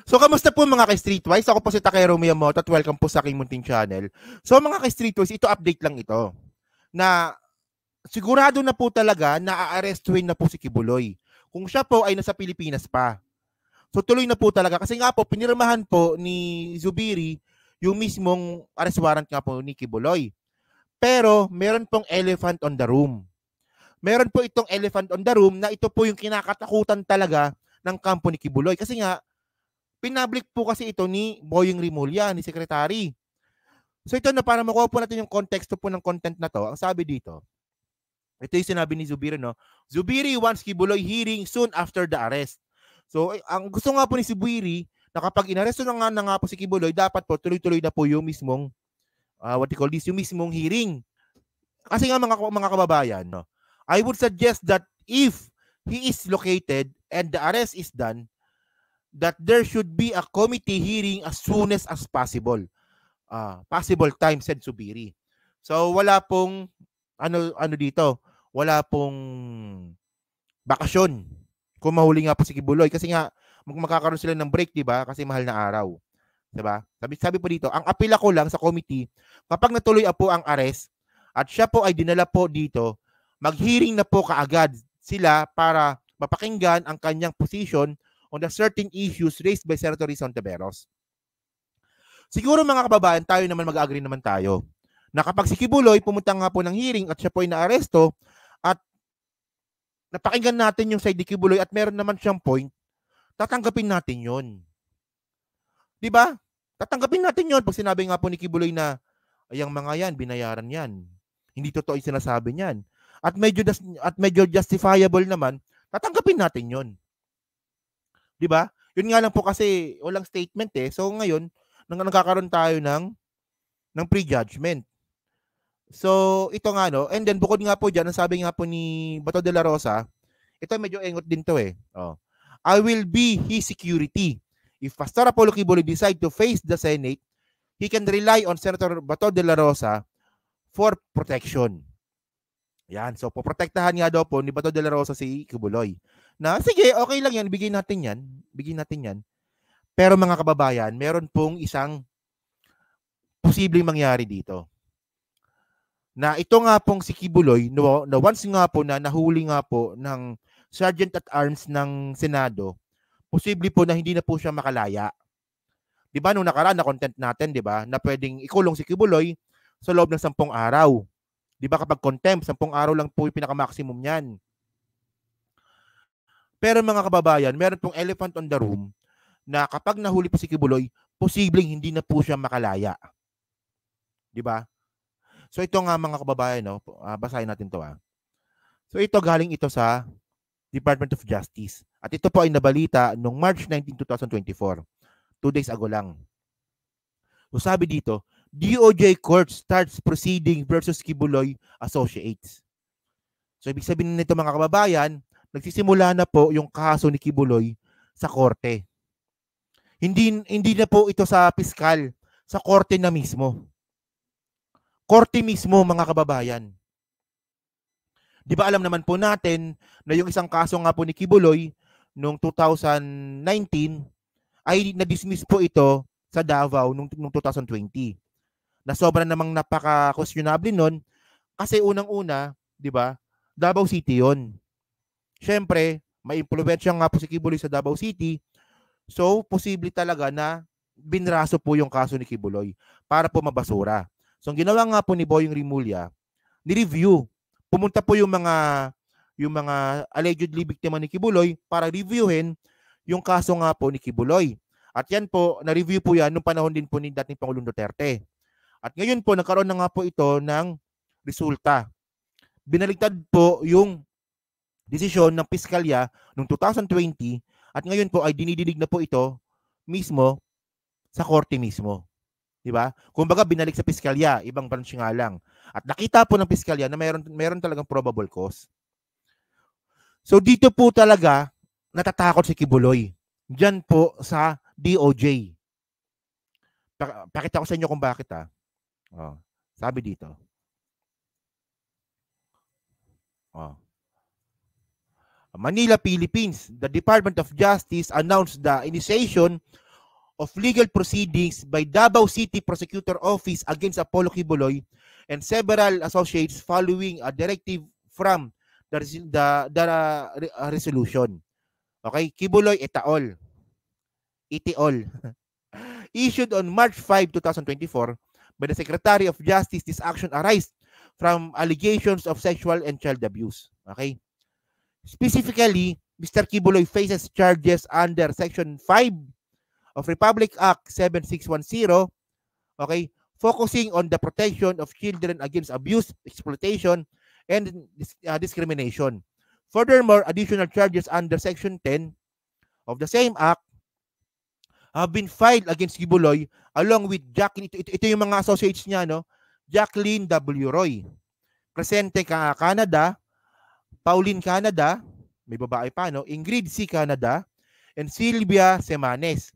So, kamusta po mga ka-Streetwise? Ako po si Takero Miyamoto at welcome po sa aking munting channel. So, mga ka-Streetwise, ito update lang ito na sigurado na po talaga na aarestuhin na po si Kibuloy kung siya po ay nasa Pilipinas pa. So, tuloy na po talaga kasi nga po, pinirmahan po ni Zubiri yung mismong arrest warrant nga po ni Kibuloy. Pero, meron pong elephant on the room. Meron po itong elephant on the room na ito po yung kinakatakutan talaga ng kampo ni Kibuloy. Kasi nga, pinablik po kasi ito ni Boying Rimulya, ni Secretary. So ito na para makuha po natin yung konteksto po ng content na to. Ang sabi dito, ito yung sinabi ni Zubiri, no? Zubiri wants Kibuloy hearing soon after the arrest. So ang gusto nga po ni Zubiri na kapag inaresto na nga po si Kibuloy, dapat po tuloy-tuloy na po yung mismong what you call this, yung mismong hearing. Kasi nga mga kababayan, no? I would suggest that if he is located and the arrest is done, that there should be a committee hearing as soon as possible. Possible time, said Zubiri. So wala pong ano dito, wala pong bakasyon kung mahuli nga po si Kibuloy kasi nga magkakaroon sila ng break, 'di ba? Kasi mahal na araw. 'Di ba? Sabi po dito, ang apela ko lang sa committee, kapag natuloy po ang arrest at siya po ay dinala po dito, mag-hearing na po kaagad sila para mapakinggan ang kanyang position on the certain issues raised by Senator Rizon Teberos. Siguro mga kababayan, tayo naman mag-agree naman tayo na kapag si Kibuloy pumunta nga po ng hearing at siya po ay naaresto at napakinggan natin yung side ni Kibuloy at meron naman siyang point, tatanggapin natin yon. Di ba? Tatanggapin natin yon pag sinabi nga po ni Kibuloy na ayang mga yan, binayaran yan. Hindi totoo yung sinasabi niyan. At medyo justifiable naman, tatanggapin natin yon. Di ba? Yun nga lang po kasi walang statement eh. So ngayon, nagkakaroon tayo ng prejudgment. So ito nga no, and then bukod nga po diyan, ang sabi nga po ni Bato de la Rosa, ito medyo engot din to eh. I will be his security. If Pastor Apollo Kibuloy decide to face the Senate, he can rely on Senator Bato de la Rosa for protection. Yan. So, poprotektahan nga daw po ni Bato de la Rosa si Kibuloy. Na, sige, okay lang yan. Bigyan natin yan. Bigyan natin yan. Pero mga kababayan, meron pong isang posibleng mangyari dito. Na ito nga pong si Kibuloy, na once nga po na nahuli nga po ng Sergeant at Arms ng Senado, posible po na hindi na po siya makalaya. Di ba, nung nakaraan na content natin, di ba, na pwedeng ikulong si Kibuloy sa loob ng 10 araw. Di ba kapag contempt, 10 araw lang po yung pinaka-maximum niyan. Pero mga kababayan, meron pong elephant on the room na kapag nahuli po si Kibuloy, posibleng hindi na po siya makalaya. Di ba? So ito nga mga kababayan, no? Basahin natin to. So ito galing ito sa Department of Justice. At ito po ay nabalita noong March 19, 2024. 2 days ago lang. So sabi dito, DOJ court starts proceeding versus Kibuloy Associates. So ibig sabihin nito mga kababayan, nagsisimula na po yung kaso ni Kibuloy sa korte. Hindi na po ito sa piskal, sa korte na mismo. Korte mismo mga kababayan. Di ba alam naman po natin na yung isang kaso nga po ni Kibuloy noong 2019 ay na-dismiss po ito sa Davao noong 2020. Na sobrang namang napaka-questionable nun kasi unang-una, di ba, Davao City yon. Siyempre, may impluwensya nga po si Kibuloy sa Davao City. So, posible talaga na binraso po yung kaso ni Kibuloy para po mabasura. So, ang ginawa nga po ni Boying Rimulya, ni-review. Pumunta po yung mga allegedly biktima ni Kibuloy para reviewin yung kaso nga po ni Kibuloy. At yan po, na-review po yan nung panahon din po ni dating Pangulong Duterte. At ngayon po, nagkaroon na nga po ito ng resulta. Binaligtad po yung desisyon ng piskalya noong 2020 at ngayon po ay dinidinig na po ito mismo sa korte mismo. Diba? Kumbaga binalik sa piskalya, ibang branch nga lang. At nakita po ng piskalya na meron talagang probable cause. So dito po talaga natatakot si Kibuloy. Diyan po sa DOJ. Pakita ko sa inyo kung bakit sabi dito. Manila, Philippines. The Department of Justice announced the initiation of legal proceedings by Davao City Prosecutor Office against Apollo Kibuloy and several associates following a directive from the resolution. Okay, Kibuloy et al. Itiol. Issued on March 5, 2024 by the Secretary of Justice. This action arised from allegations of sexual and child abuse. Okay? Specifically, Mr. Kibuloy faces charges under Section 5 of Republic Act 7610, okay, focusing on the protection of children against abuse, exploitation, and discrimination. Furthermore, additional charges under Section 10 of the same act have been filed against Kibuloy along with Jacqueline, ito yung mga associates niya, no? Jacqueline W. Roy, Crescente Canada, Pauline Canada, may babae pa, no? Ingrid C. Canada, and Sylvia Semanes,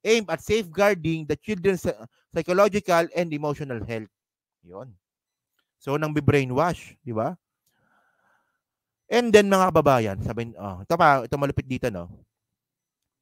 aimed at safeguarding the children's psychological and emotional health. Yun. So, nang be-brainwash, di ba? And then, mga kababayan, sabihin, ito malupit dito, no?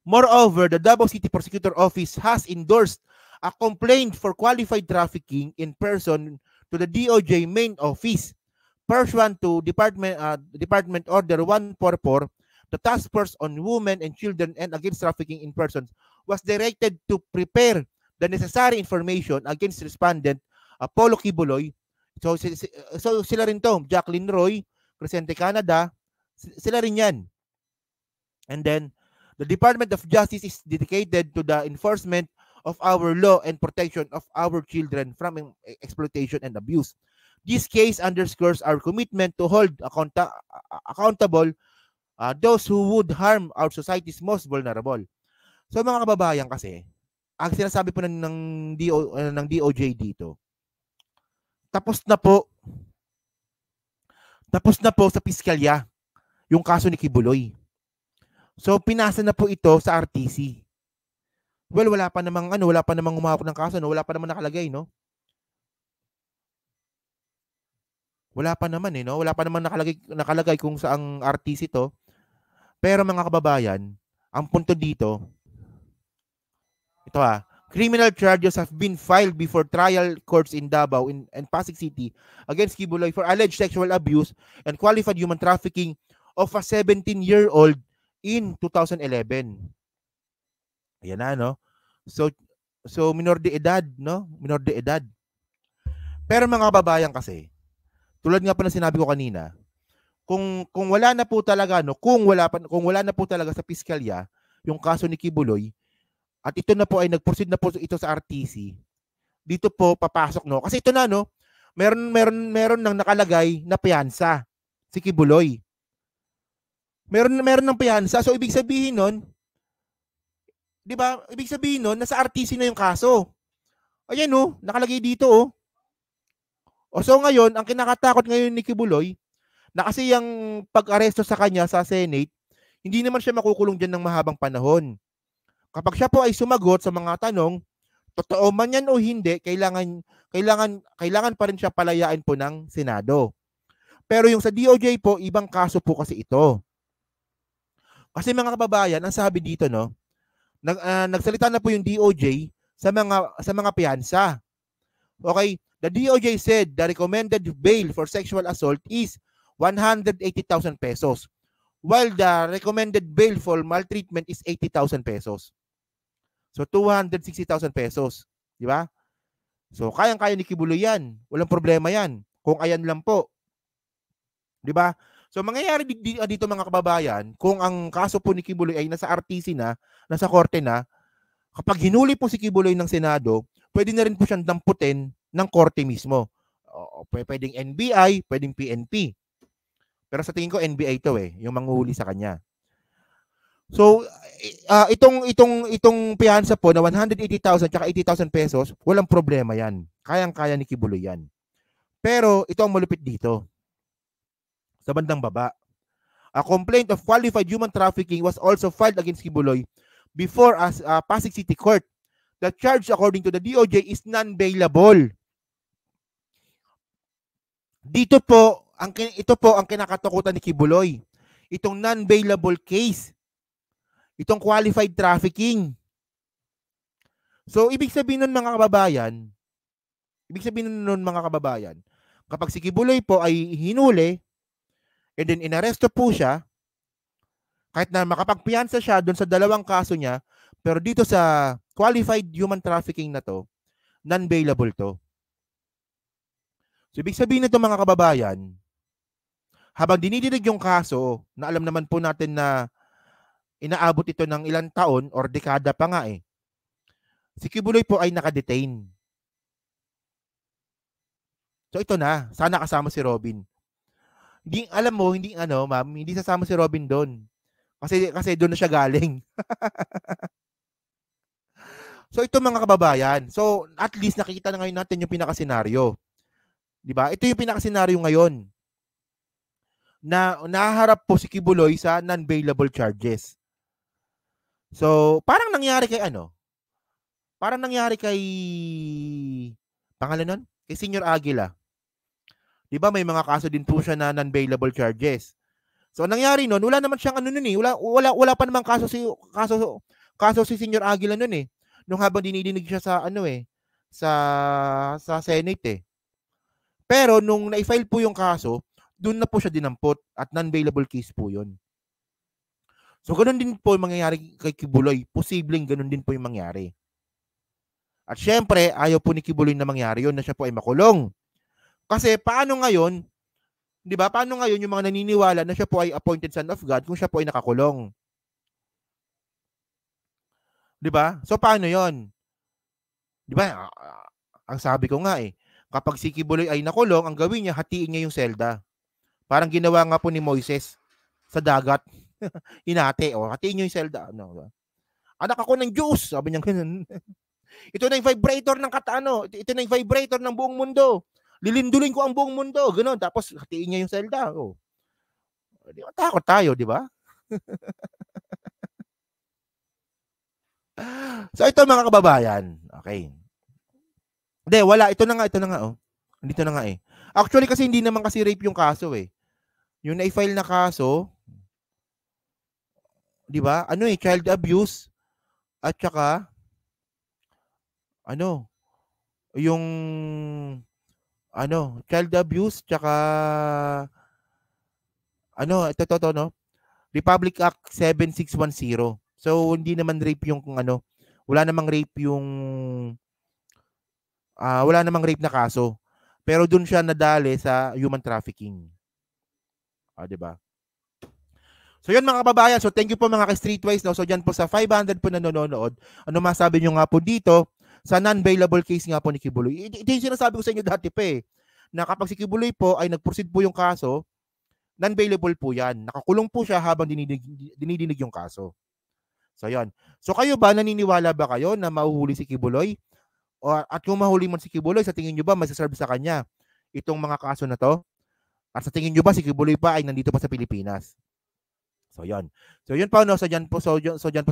Moreover, the Davao City Prosecutor Office has endorsed a complaint for qualified trafficking in person to the DOJ main office. Pursuant to Department Order 144, the Task Force on Women and Children and Against Trafficking in Persons was directed to prepare the necessary information against respondent Apollo Kibuloy. So sila rin to, Jacqueline Roy, Crescente Canada, sila rin yan. And then, the Department of Justice is dedicated to the enforcement of our law and protection of our children from exploitation and abuse. This case underscores our commitment to hold accountable those who would harm our society's most vulnerable. So mga kababayan kasi, ang sinasabi po ng DOJ dito, tapos na po sa piskalya yung kaso ni Kibuloy. So pinasa na po ito sa RTC. Well, wala pa namang humahawak ng kaso, no? Wala pa naman nakalagay, no? Wala pa naman no? Wala pa naman nakalagay kung saang RTC to. Pero mga kababayan, ang punto dito, ito criminal charges have been filed before trial courts in Davao and Pasig City against Kibuloy for alleged sexual abuse and qualified human trafficking of a 17-year-old in 2011. Ayan na, no? So minor de edad, no? Minor de edad. Pero mga kababayan kasi, tulad nga pa na sinabi ko kanina, kung wala na po talaga, no, kung wala na po talaga sa piskalya yung kaso ni Kibuloy, at ito na po ay nag-proceed na po ito sa RTC, dito po papasok, no? Kasi ito na, no, meron nang nakalagay na piyansa si Kibuloy. Meron ng piyansa. So ibig sabihin nun, 'di ba? Ibig sabihin nun nasa RTC na yung kaso. Ayan, no, nakalagay dito, oh. So ngayon, ang kinakatakot ngayon ni Kibuloy, na kasi yung pag-aresto sa kanya sa Senate, hindi naman siya makukulong dyan ng mahabang panahon. Kapag siya po ay sumagot sa mga tanong, totoo man yan o hindi, kailangan pa rin siya palayain po ng Senado. Pero yung sa DOJ po, ibang kaso po kasi ito. Kasi mga kababayan, ang sabi dito, no, nagsalita na po yung DOJ sa mga piyansa. Okay? The DOJ said the recommended bail for sexual assault is 180,000 pesos, while the recommended bail for maltreatment is 80,000 pesos. So 260,000 pesos, di ba? So kayang-kaya ni Kibuloy yan. Walang problema yan. Kung ayan lang po. Di ba? So mangyayari dito mga kababayan, kung ang kaso po ni Kibuloy ay nasa RTC na, nasa korte na, kapag hinuli po si Kibuloy ng Senado, pwede na rin po siyang damputin ng korte mismo. Pwedeng NBI, pwedeng PNP. Pero sa tingin ko NBI ito yung manguhuli sa kanya. So itong piyansa po na 180,000 at 80,000 pesos, walang problema yan. Kayang-kaya ni Kibuloy yan. Pero ito ang malupit dito. Sa bandang baba, a complaint of qualified human trafficking was also filed against Kibuloy before Pasig City Court. The charge, according to the DOJ, is non-bailable. Ito po ang kinakatakutan ni Kibuloy. itong non-bailable case, itong qualified trafficking. So, ibig sabihin nun mga kababayan, kapag si Kibuloy po ay hinuli, and then inaresto po siya, kahit na makapagpiyansa siya doon sa dalawang kaso niya, pero dito sa qualified human trafficking na to, non-bailable to. So, ibig sabihin nito mga kababayan, habang dinidinig yung kaso, na alam naman po natin na inaabot ito ng ilang taon or dekada pa nga si Kibuloy po ay nakadetain. So ito na, sana kasama si Robin. Hindi, alam mo, ma'am, hindi sasama si Robin doon. Kasi doon na siya galing. So ito mga kababayan, so at least nakikita na ngayon natin yung pinaka-senaryo. 'Di ba? Ito yung pinaka-senaryo ngayon. Na nahaharap po si Kibuloy sa non-bailable charges. So, parang nangyari kay pangalan nun? Kay Senior Aguila. 'Di ba may mga kaso din po siya na non-bailable charges. So, nangyari noon, wala naman siyang wala pa namang kaso si Senior Aguila noon nung habang dinidinig siya sa sa Senate Pero nung na-file po yung kaso, doon na po siya dinampot at non-bailable case po 'yon. So, ganun din po yung mangyayari kay Kibuloy. Posibleng ganun din po yung mangyari. At syempre, ayaw po ni Kibuloy na mangyari yun, na siya po ay makulong. Kasi paano ngayon, di ba, paano ngayon yung mga naniniwala na siya po ay appointed son of God kung siya po ay nakakulong? Di ba? So, paano yon? Di ba, ang sabi ko nga kapag si Kibuloy ay nakulong, ang gawin niya, hatiin niya yung selda. Parang ginawa nga po ni Moises sa dagat. Hinati, hatiin niyo yung selda. Anak ako ng Diyos, sabi niya ganun. Ito na yung vibrator ng ito na yung vibrator ng buong mundo. Lilindulin ko ang buong mundo, ganoon. Tapos hatiin niya yung selda. Di ba takot tayo, di ba? So ito mga kababayan, okay. Hindi, wala. Ito na nga. Dito na nga Actually kasi hindi naman kasi rape yung kaso Yung na-file na kaso, di ba? Child abuse at saka yung child abuse tsaka ito no? Republic Act 7610. So hindi naman rape yung wala namang rape na kaso. Pero doon siya nadali sa human trafficking. Di ba? So yun mga kababayan, so thank you po mga ka-Streetwise, no? So diyan po sa 500 po na nanonood, ano masabi nyo nga po dito sa non-bailable case nga po ni Kibuloy? Ito yung sinasabi ko sa inyo dati pa na kapag si Kibuloy po ay nag-proceed po yung kaso, non-bailable po yan. Nakakulong po siya habang dinidinig yung kaso. So yun. So kayo ba, naniniwala ba kayo na mahuhuli si Kibuloy? At kung mahuli man si Kibuloy, sa tingin nyo ba masaserve sa kanya itong mga kaso na to? At sa tingin nyo ba si Kibuloy pa ay nandito pa sa Pilipinas? So yun. So yun po, no? So dyan po sa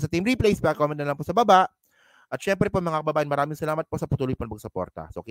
Team Replays, comment na lang po sa baba. At syempre po mga kababayan, maraming salamat po sa patuloy pong pagsuporta. So